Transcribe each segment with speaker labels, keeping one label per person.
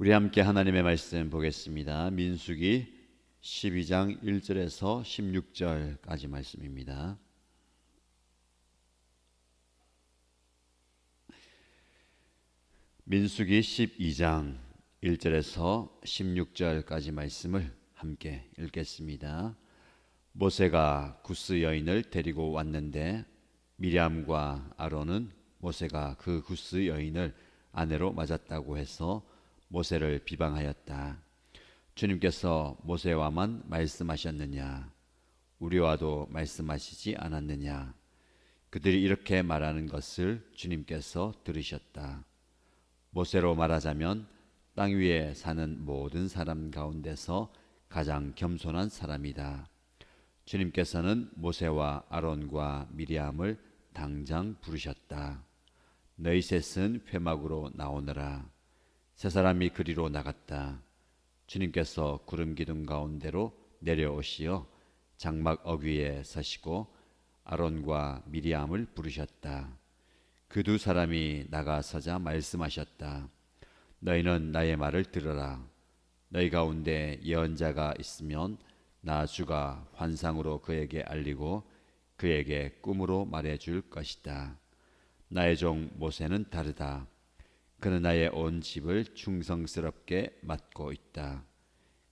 Speaker 1: 우리 함께 하나님의 말씀 보겠습니다. 민수기 12장 1절에서 16절까지 말씀입니다. 민수기 12장 1절에서 16절까지 말씀을 함께 읽겠습니다. 모세가 구스 여인을 데리고 왔는데 미리암과 아론은 모세가 그 구스 여인을 아내로 맞았다고 해서 모세를 비방하였다. 주님께서 모세와만 말씀하셨느냐? 우리와도 말씀하시지 않았느냐? 그들이 이렇게 말하는 것을 주님께서 들으셨다. 모세로 말하자면 땅 위에 사는 모든 사람 가운데서 가장 겸손한 사람이다. 주님께서는 모세와 아론과 미리암을 당장 부르셨다. 너희 셋은 회막으로 나오너라. 세 사람이 그리로 나갔다. 주님께서 구름 기둥 가운데로 내려오시어 장막 어귀에 서시고 아론과 미리암을 부르셨다. 그 두 사람이 나가서자 말씀하셨다. 너희는 나의 말을 들으라. 너희 가운데 예언자가 있으면 나 주가 환상으로 그에게 알리고 그에게 꿈으로 말해줄 것이다. 나의 종 모세는 다르다. 그는 나의 온 집을 충성스럽게 맡고 있다.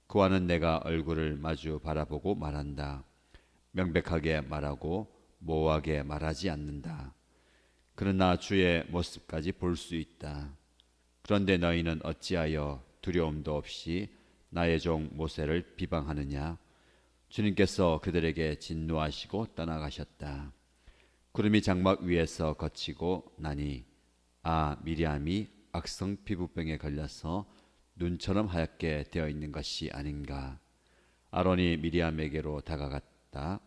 Speaker 1: 그와는 내가 얼굴을 마주 바라보고 말한다. 명백하게 말하고 모호하게 말하지 않는다. 그는 나 주의 모습까지 볼 수 있다. 그런데 너희는 어찌하여 두려움도 없이 나의 종 모세를 비방하느냐? 주님께서 그들에게 진노하시고 떠나가셨다. 구름이 장막 위에서 거치고 나니 미리암이 악성 피부병에 걸려서 눈처럼 하얗게 되어 있는 것이 아닌가. 아론이 미리암에게로 다가갔다.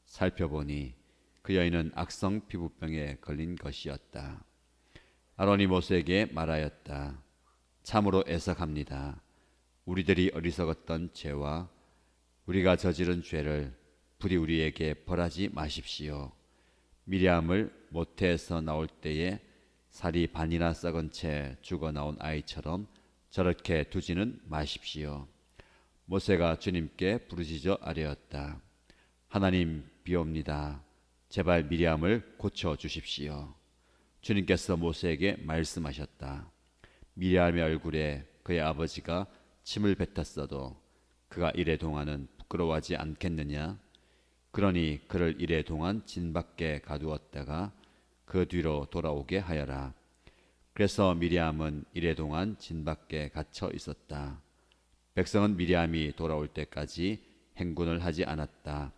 Speaker 1: 살펴보니 그 여인은 악성 피부병에 걸린 것이었다. 아론이 모세에게 말하였다. 참으로 애석합니다. 우리들이 어리석었던 죄와 우리가 저지른 죄를 부디 우리에게 벌하지 마십시오. 미리암을 모태에서 나올 때에 살이 반이나 썩은 채 죽어 나온 아이처럼 저렇게 두지는 마십시오. 모세가 주님께 부르짖어 아뢰었다. 하나님 비옵니다. 제발 미리암을 고쳐 주십시오. 주님께서 모세에게 말씀하셨다. 미리암의 얼굴에 그의 아버지가 침을 뱉었어도 그가 이래 동안은 부끄러워하지 않겠느냐? 그러니 그를 이래 동안 진 밖에 가두었다가 그 뒤로 돌아오게 하여라. 그래서 미리암은 이래 동안 진 밖에 갇혀 있었다. 백성은 미리암이 돌아올 때까지 행군을 하지 않았다.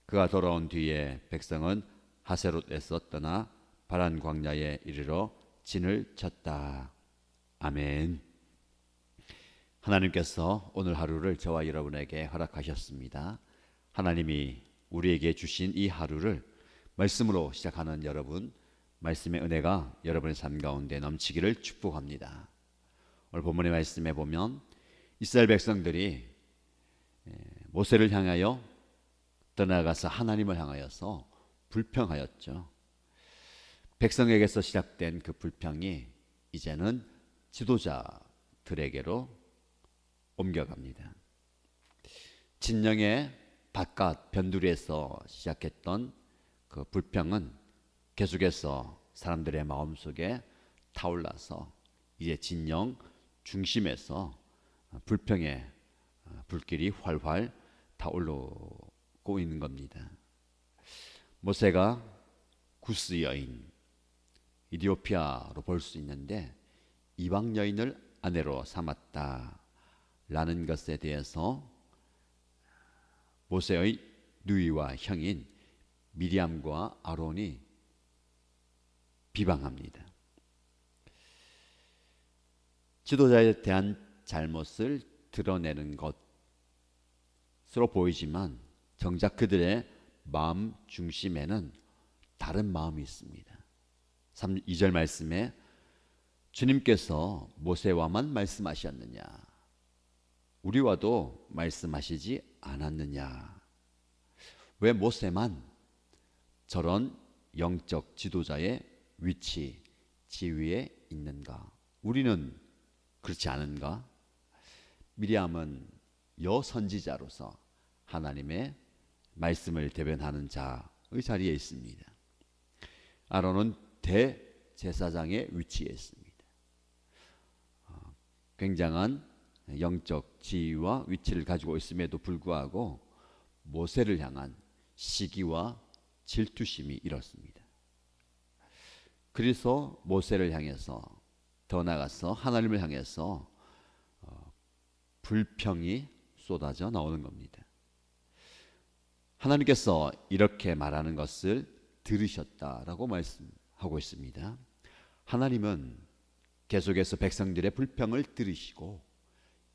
Speaker 1: 그가 돌아온 뒤에 백성은 하세롯에서 떠나 바란 광야에 이르러 진을 쳤다. 아멘. 하나님께서 오늘 하루를 저와 여러분에게 허락하셨습니다. 하나님이 우리에게 주신 이 하루를 말씀으로 시작하는 여러분, 말씀의 은혜가 여러분의 삶 가운데 넘치기를 축복합니다. 오늘 본문의 말씀에 보면 이스라엘 백성들이 모세를 향하여 떠나가서 하나님을 향하여서 불평하였죠. 백성에게서 시작된 그 불평이 이제는 지도자들에게로 옮겨갑니다. 진영의 바깥 변두리에서 시작했던 그 불평은 계속해서 사람들의 마음속에 타올라서 이제 진영 중심에서 불평의 불길이 활활 타오르고 있는 겁니다. 모세가 구스 여인, 이디오피아로 볼 수 있는데 이방 여인을 아내로 삼았다라는 것에 대해서 모세의 누이와 형인 미리암과 아론이 비방합니다. 지도자에 대한 잘못을 드러내는 것으로 보이지만 정작 그들의 마음 중심에는 다른 마음이 있습니다. 2절 말씀에 주님께서 모세와만 말씀하셨느냐? 우리와도 말씀하시지 않았느냐? 왜 모세만 저런 영적 지도자의 위치, 지위에 있는가? 우리는 그렇지 않은가? 미리암은 여선지자로서 하나님의 말씀을 대변하는 자의 자리에 있습니다. 아론은 대제사장의 위치에 있습니다. 굉장한 영적 지위와 위치를 가지고 있음에도 불구하고 모세를 향한 시기와 질투심이 일었습니다. 그래서 모세를 향해서, 더 나아가서 하나님을 향해서 불평이 쏟아져 나오는 겁니다. 하나님께서 이렇게 말하는 것을 들으셨다라고 말씀하고 있습니다. 하나님은 계속해서 백성들의 불평을 들으시고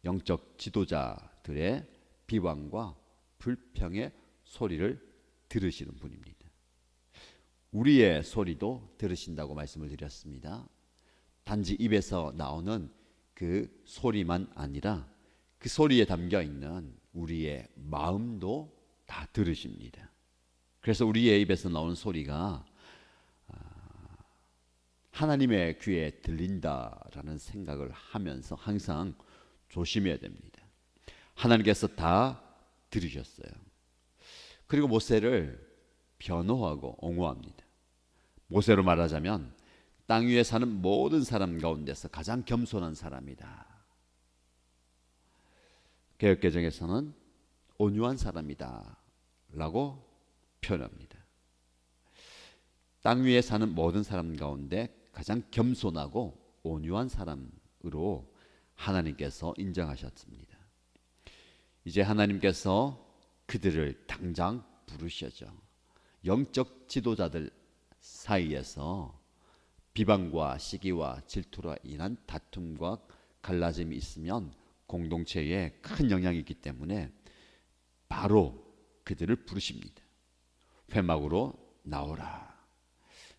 Speaker 1: 영적 지도자들의 비방과 불평의 소리를 들으시는 분입니다. 우리의 소리도 들으신다고 말씀을 드렸습니다. 단지 입에서 나오는 그 소리만 아니라 그 소리에 담겨 있는 우리의 마음도 다 들으십니다. 그래서 우리의 입에서 나오는 소리가 하나님의 귀에 들린다라는 생각을 하면서 항상 조심해야 됩니다. 하나님께서 다 들으셨어요. 그리고 모세를 변호하고 옹호합니다. 모세로 말하자면 땅 위에 사는 모든 사람 가운데서 가장 겸손한 사람이다. 개역개정에서는 온유한 사람이다 라고 표현합니다. 땅 위에 사는 모든 사람 가운데 가장 겸손하고 온유한 사람으로 하나님께서 인정하셨습니다. 이제 하나님께서 그들을 당장 부르셔죠. 영적 지도자들 사이에서 비방과 시기와 질투로 인한 다툼과 갈라짐이 있으면 공동체에 큰 영향이 있기 때문에 바로 그들을 부르십니다. 회막으로 나오라.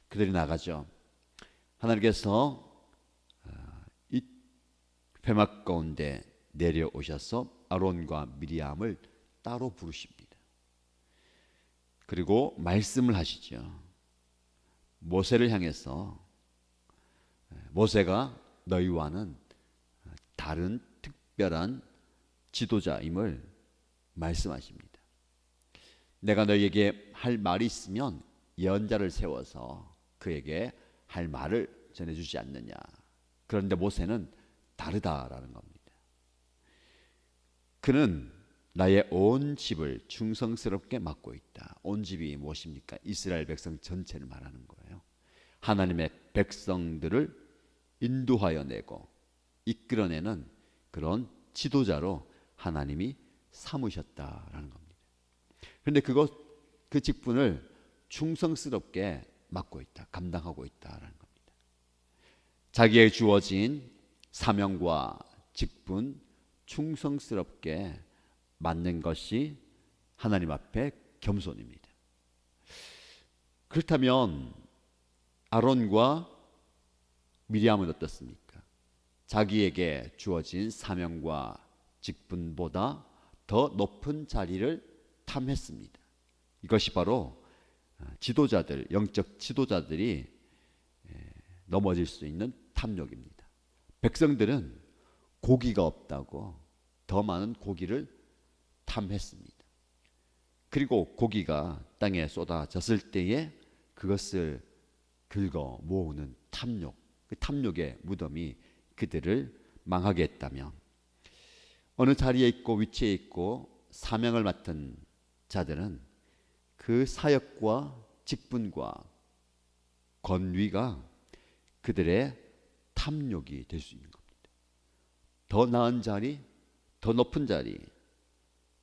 Speaker 1: 그들이 나가죠. 하나님께서 이 회막 가운데 내려오셔서 아론과 미리암을 따로 부르십니다. 그리고 말씀을 하시죠. 모세를 향해서 모세가 너희와는 다른 특별한 지도자임을 말씀하십니다. 내가 너희에게 할 말이 있으면 예언자를 세워서 그에게 할 말을 전해주지 않느냐. 그런데 모세는 다르다라는 겁니다. 그는 나의 온 집을 충성스럽게 맡고 있다. 온 집이 무엇입니까? 이스라엘 백성 전체를 말하는 거예요. 하나님의 백성들을 인도하여 내고 이끌어내는 그런 지도자로 하나님이 삼으셨다라는 겁니다. 그런데 그 직분을 충성스럽게 맡고 있다, 감당하고 있다라는 겁니다. 자기에게 주어진 사명과 직분 충성스럽게 맡는 것이 하나님 앞에 겸손입니다. 그렇다면 아론과 미리암은 어떻습니까? 자기에게 주어진 사명과 직분보다 더 높은 자리를 탐했습니다. 이것이 바로 지도자들, 영적 지도자들이 넘어질 수 있는 탐욕입니다. 백성들은 고기가 없다고 더 많은 고기를 탐했습니다. 그리고 고기가 땅에 쏟아졌을 때에 그것을 긁어 모으는 탐욕, 그 탐욕의 무덤이 그들을 망하게 했다면 어느 자리에 있고 위치에 있고 사명을 맡은 자들은 그 사역과 직분과 권위가 그들의 탐욕이 될 수 있는 겁니다. 더 나은 자리, 더 높은 자리,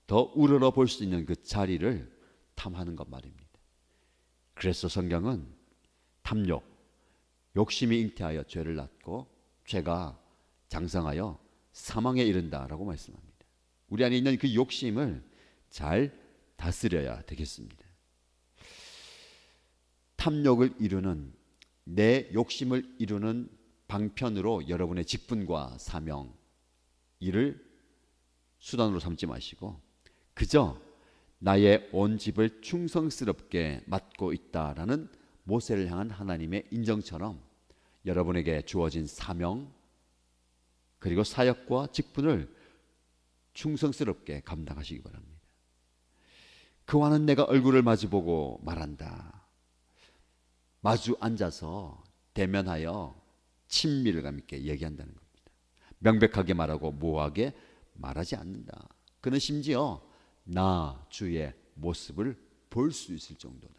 Speaker 1: 더 우러러 볼 수 있는 그 자리를 탐하는 것 말입니다. 그래서 성경은 탐욕, 욕심이 잉태하여 죄를 낳고 죄가 장성하여 사망에 이른다라고 말씀합니다. 우리 안에 있는 그 욕심을 잘 다스려야 되겠습니다. 탐욕을 이루는, 내 욕심을 이루는 방편으로 여러분의 직분과 사명, 이를 수단으로 삼지 마시고 그저 나의 온 집을 충성스럽게 맡고 있다라는 모세를 향한 하나님의 인정처럼 여러분에게 주어진 사명 그리고 사역과 직분을 충성스럽게 감당하시기 바랍니다. 그와는 내가 얼굴을 마주보고 말한다. 마주 앉아서 대면하여 친밀감 있게 얘기한다는 겁니다. 명백하게 말하고 모호하게 말하지 않는다. 그는 심지어 나 주의 모습을 볼 수 있을 정도다.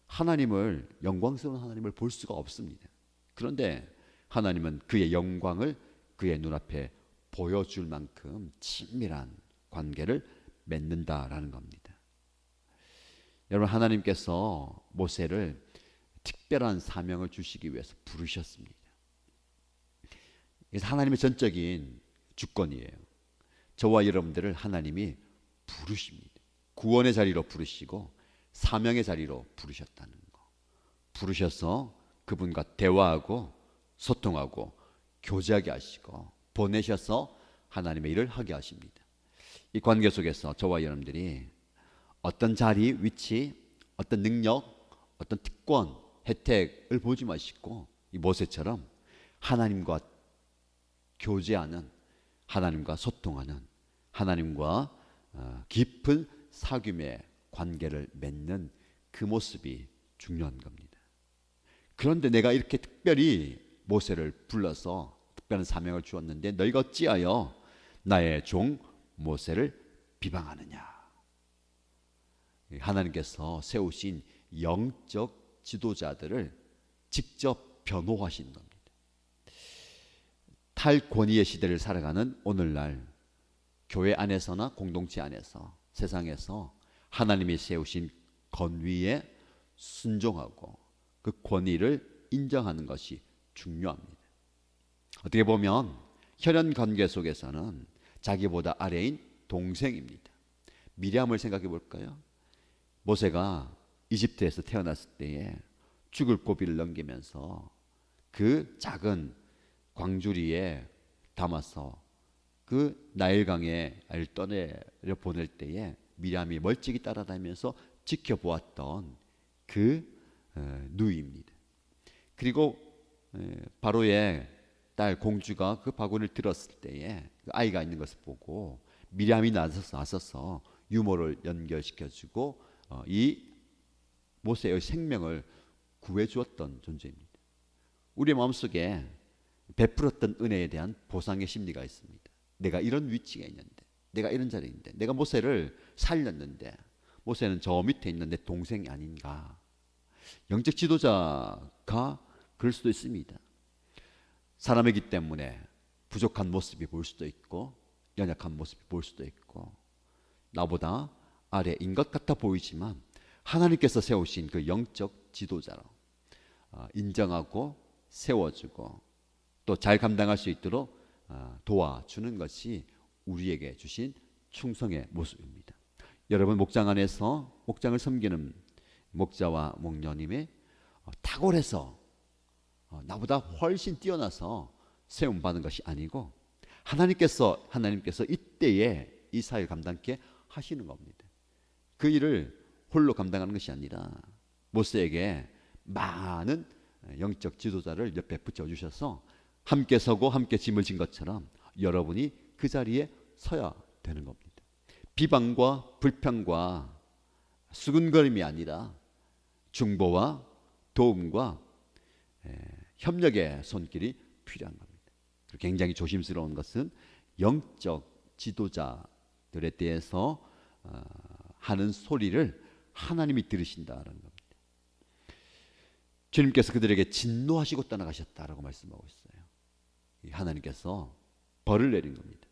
Speaker 1: 하나님을, 영광스러운 하나님을 볼 수가 없습니다. 그런데 하나님은 그의 영광을 그의 눈앞에 보여줄 만큼 친밀한 관계를 맺는다라는 겁니다. 여러분, 하나님께서 모세를 특별한 사명을 주시기 위해서 부르셨습니다. 그래서 하나님의 전적인 주권이에요. 저와 여러분들을 하나님이 부르십니다. 구원의 자리로 부르시고 사명의 자리로 부르셨다는 거. 부르셔서 그분과 대화하고 소통하고 교제하게 하시고 보내셔서 하나님의 일을 하게 하십니다. 이 관계 속에서 저와 여러분들이 어떤 자리, 위치, 어떤 능력, 어떤 특권, 혜택을 보지 마시고 이 모세처럼 하나님과 교제하는, 하나님과 소통하는, 하나님과 깊은 사귐의 관계를 맺는 그 모습이 중요한 겁니다. 그런데 내가 이렇게 특별히 모세를 불러서 특별한 사명을 주었는데 너희가 어찌하여 나의 종 모세를 비방하느냐. 하나님께서 세우신 영적 지도자들을 직접 변호하신 겁니다. 탈권위의 시대를 살아가는 오늘날 교회 안에서나 공동체 안에서 세상에서 하나님이 세우신 권위에 순종하고 그 권위를 인정하는 것이 중요합니다. 어떻게 보면 혈연 관계 속에서는 자기보다 아래인 동생입니다. 미리암을 생각해 볼까요? 모세가 이집트에서 태어났을 때에 죽을 고비를 넘기면서 그 작은 광주리에 담아서 그 나일강에 아이를 떠내려 보낼 때에 미리암이 멀찍이 따라다니면서 지켜보았던 그 누이입니다. 그리고 바로의 딸 공주가 그 바구니를 들었을 때에 그 아이가 있는 것을 보고 미리암이 나서서 유모를 연결시켜주고 이 모세의 생명을 구해주었던 존재입니다. 우리의 마음속에 베풀었던 은혜에 대한 보상의 심리가 있습니다. 내가 이런 위치가 있는데, 내가 이런 자리에 있는데, 내가 모세를 살렸는데 모세는 저 밑에 있는 내 동생이 아닌가. 영적 지도자가 그럴 수도 있습니다. 사람이기 때문에 부족한 모습이 보일 수도 있고 연약한 모습이 보일 수도 있고 나보다 아래인 것 같아 보이지만 하나님께서 세우신 그 영적 지도자로 인정하고 세워주고 또 잘 감당할 수 있도록 도와주는 것이 우리에게 주신 충성의 모습입니다. 여러분, 목장 안에서 목장을 섬기는 목자와 목녀님의 탁월해서 나보다 훨씬 뛰어나서 세움 받은 것이 아니고 하나님께서 이때에 이 사역을 감당케 하시는 겁니다. 그 일을 홀로 감당하는 것이 아니라 모세에게 많은 영적 지도자를 옆에 붙여주셔서 함께 서고 함께 짐을 진 것처럼 여러분이 그 자리에 서야 되는 겁니다. 비방과 불평과 수근거림이 아니라 중보와 도움과 협력의 손길이 필요한 겁니다. 굉장히 조심스러운 것은 영적 지도자들에 대해서 하는 소리를 하나님이 들으신다라는 겁니다. 주님께서 그들에게 진노하시고 떠나가셨다라고 말씀하고 있어요. 하나님께서 벌을 내린 겁니다.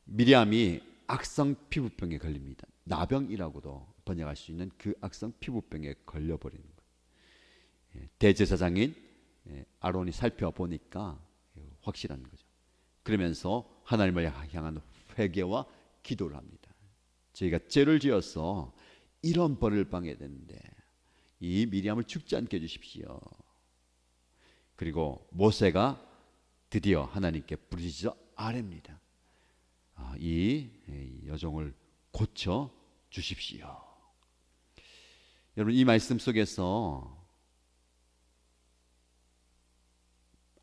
Speaker 1: 미리암이 악성 피부병에 걸립니다. 나병이라고도 번역할 수 있는 그 악성 피부병에 걸려버리는 거예요. 대제사장인 아론이 살펴보니까 확실한 거죠. 그러면서 하나님을 향한 회개와 기도를 합니다. 저희가 죄를 지어서 이런 벌을 당해야 되는데 이 미리암을 죽지 않게 해주십시오. 그리고 모세가 드디어 하나님께 부르짖어 아뢰입니다. 이 여종을 고쳐 주십시오. 여러분, 이 말씀 속에서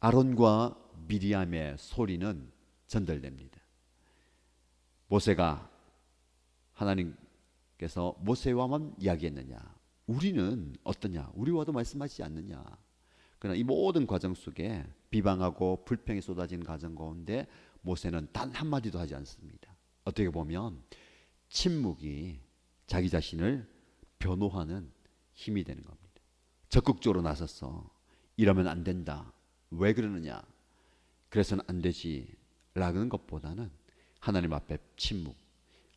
Speaker 1: 아론과 미리암의 소리는 전달됩니다. 모세가 하나님께서 모세와만 이야기했느냐? 우리는 어떠냐? 우리와도 말씀하시지 않느냐? 그러나 이 모든 과정 속에 비방하고 불평이 쏟아지는 과정 가운데 모세는 단 한마디도 하지 않습니다. 어떻게 보면 침묵이 자기 자신을 변호하는 힘이 되는 겁니다. 적극적으로 나서서 이러면 안 된다. 왜 그러느냐? 그래서는 안 되지. 라는 것보다는 하나님 앞에 침묵.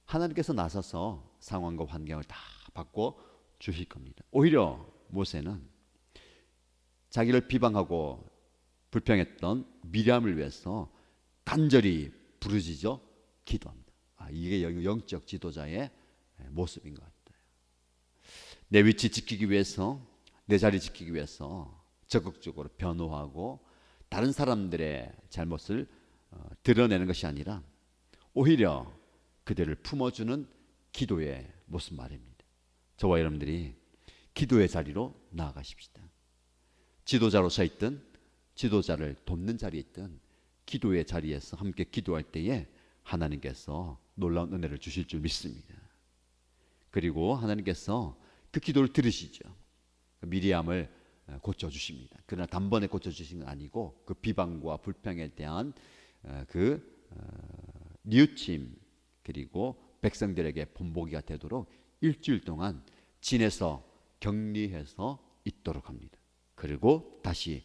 Speaker 1: 하나님께서 나서서 상황과 환경을 다 바꿔 주실 겁니다. 오히려 모세는 자기를 비방하고 불평했던 미리암을 위해서 간절히 부르짖어 기도합니다. 이게 영적 지도자의 모습인 것 같아요. 내 위치 지키기 위해서, 내 자리 지키기 위해서 적극적으로 변호하고 다른 사람들의 잘못을 드러내는 것이 아니라 오히려 그들을 품어주는 기도의 모습 말입니다. 저와 여러분들이 기도의 자리로 나아가십시다. 지도자로 서 있든 지도자를 돕는 자리에 있든 기도의 자리에서 함께 기도할 때에 하나님께서 놀라운 은혜를 주실 줄 믿습니다. 그리고 하나님께서 그 기도를 들으시죠. 미리암을 고쳐주십니다. 그러나 단번에 고쳐주신 건 아니고 그 비방과 불평에 대한 뉘우침 그리고 백성들에게 본보기가 되도록 일주일 동안 지내서 격리해서 있도록 합니다. 그리고 다시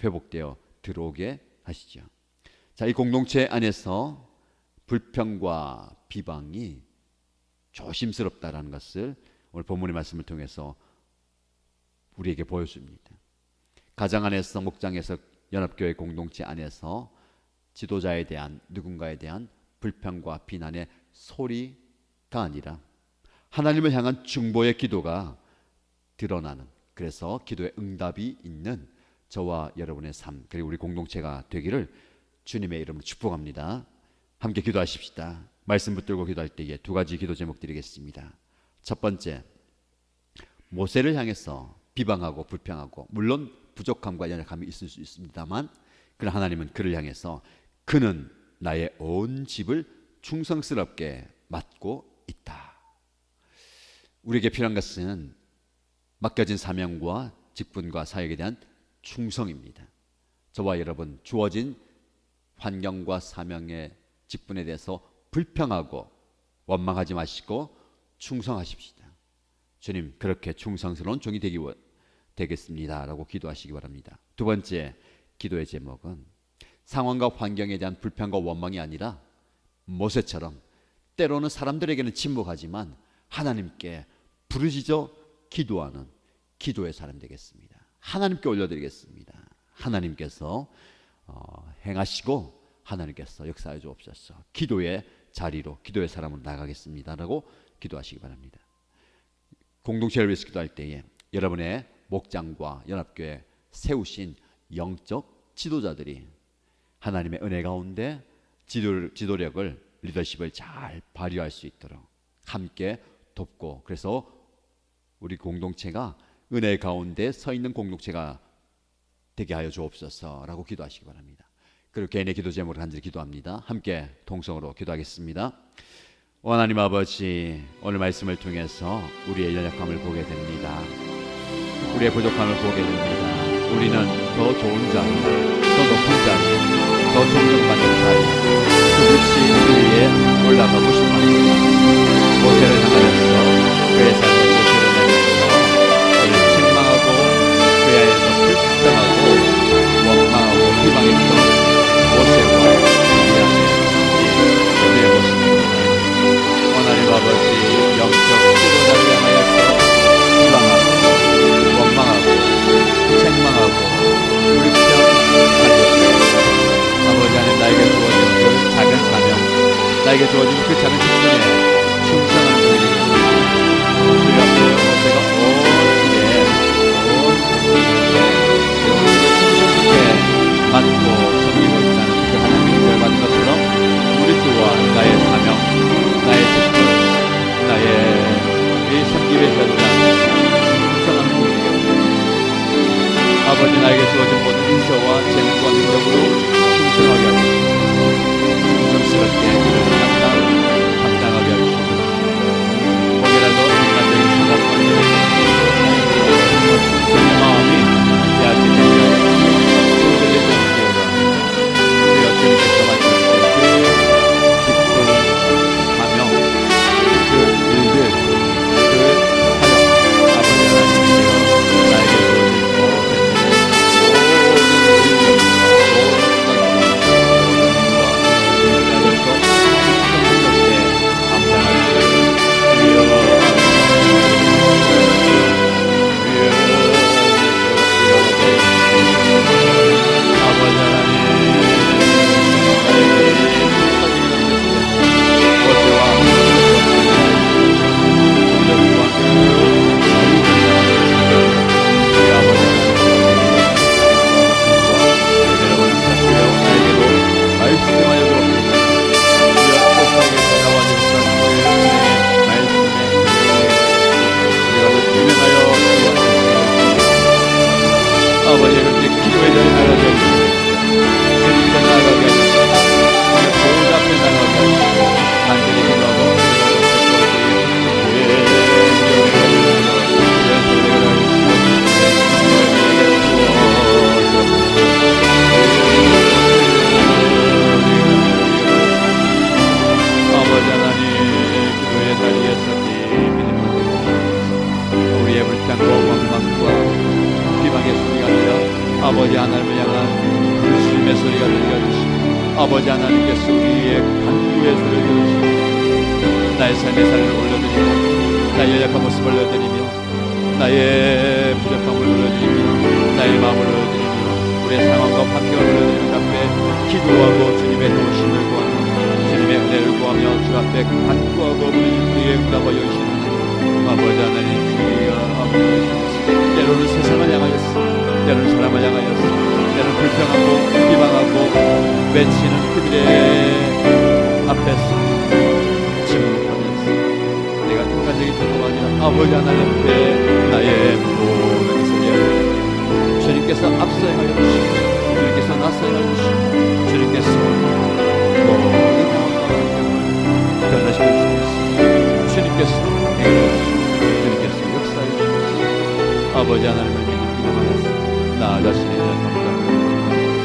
Speaker 1: 회복되어 들어오게 하시죠. 자, 이 공동체 안에서 불평과 비방이 조심스럽다라는 것을 오늘 본문의 말씀을 통해서 우리에게 보여줍니다. 가정 안에서, 목장에서, 연합교회 공동체 안에서 지도자에 대한, 누군가에 대한 불평과 비난의 소리가 아니라 하나님을 향한 중보의 기도가 드러나는, 그래서 기도의 응답이 있는 저와 여러분의 삶, 그리고 우리 공동체가 되기를 주님의 이름으로 축복합니다. 함께 기도하십시다. 말씀 붙들고 기도할 때에 두 가지 기도 제목 드리겠습니다. 첫 번째, 모세를 향해서 비방하고 불평하고, 물론 부족함과 연약함이 있을 수 있습니다만, 그러나 하나님은 그를 향해서 그는 나의 온 집을 충성스럽게 맡고 있다. 우리에게 필요한 것은 맡겨진 사명과 직분과 사역에 대한 충성입니다. 저와 여러분, 주어진 환경과 사명의 직분에 대해서 불평하고 원망하지 마시고 충성하십시다. 주님, 그렇게 충성스러운 종이 되겠습니다 라고 기도하시기 바랍니다. 두 번째 기도의 제목은 상황과 환경에 대한 불평과 원망이 아니라 모세처럼 때로는 사람들에게는 침묵하지만 하나님께 부르짖어 기도하는 기도의 사람 되겠습니다. 하나님께 올려드리겠습니다. 하나님께서 행하시고 하나님께서 역사해 주옵소서. 기도의 자리로, 기도의 사람으로 나가겠습니다 라고 기도하시기 바랍니다. 공동체를 위해서 기도할 때에 여러분의 목장과 연합교회 세우신 영적 지도자들이 하나님의 은혜 가운데 지도력을, 리더십을 잘 발휘할 수 있도록 함께 돕고, 그래서 우리 공동체가 은혜 가운데 서 있는 공동체가 되게 하여 주옵소서 라고 기도하시기 바랍니다. 그리고 개인의 기도 제목으로 간절히 기도합니다. 함께 동성으로 기도하겠습니다. 하나님 아버지, 오늘 말씀을 통해서 우리의 연약함을 보게 됩니다. 우리의 부족함을 보게 됩니다. 우리는 더 좋은 자리, 더 높은 자리, 더 존경받는 자리, 그 위치 위에 올라가고 싶습니다. 모세를 향하여서 그의 삶을 드러내면서 그를 책망하고 그에 대해서 불평하고 원망하고 비방했던 모세와 미리암의 모습입니다. 하나님 아버지, 영적 지도자를 향하여서 비방하고 원망하고 책망하고 불평하셨습니다. 아버지 하나님, 나에게 주어진 그 작은 사명, 나에게 주어진 그 작은 직분에 충성하는 분이 주여, 모세가 온 집에 온 충성스럽게 맡고 섬기고 있다는 그 하나님의 인정을 받은 것처럼 우리 또한 나의 사명, 나의 직분, 나의 이 섬기에 현장 충성하는 분이 되겠습니다. 아버지, 나에게 주어진 모든 인서와 재능과 능력으로 충성하게 하시고 충성스럽게 일을 한다. 아버지 하나님께서 우리의 간구의 소리를 들으시고 나의 삶의 살을 올려드리며 나의 연약한 모습을 올려드리며 나의 부족함을 올려드리며 나의 마음을 올려드리며 우리의 상황과 환경을 올려드리며 주 앞에 기도하고 주님의 도우심을 구하며 주님의 은혜를 구하며 주 앞에 간구하고 우리의 응답하여 주시는 아버지 하나님 주여 아버지 때로는 세상을 향하였어 때로는 사람을 향하였어 때로는 불평하고 비방하고 외치는 그들의 앞에서 침묵하면서 내가 인간적인 정도가 아니라 아버지 하나님 앞에 나의 모든 것을 예언하여 주님께서 앞서 행하여 주시고 주님께서 나서 행하여 주시고 주님께서 모든 상황과 환경을 변화시켜 주시겠습니다. 주님께서 행하여 주시고 주님께서 역사해 주시겠습니다. 아버지 하나님을 믿는 기도하였습니다. 나 자신의 연약함을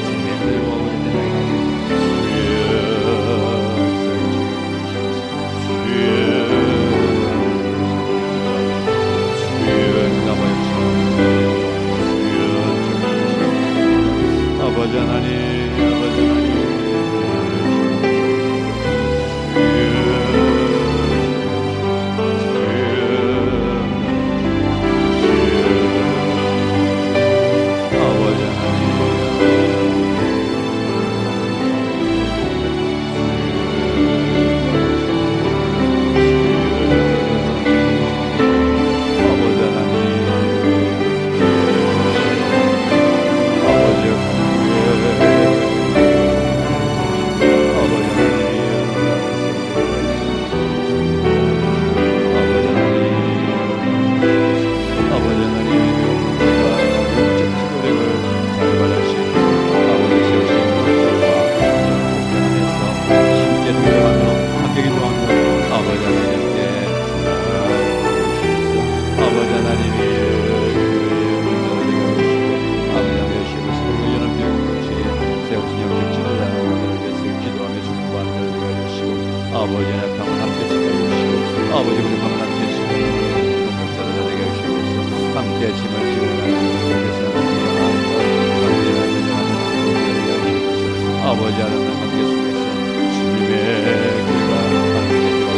Speaker 1: 주님의 은혜로 아버지 대장에 아버지 하나님 아버지 하나님 아버지 약함을 함께 지켜주시고 아버지 부족함을 함께 지켜주시고 목격자를 내게 하시옵소서. 함께 짐을 지고 아버지 하나님 함께 속에서 주님의 귀가 함께 계시고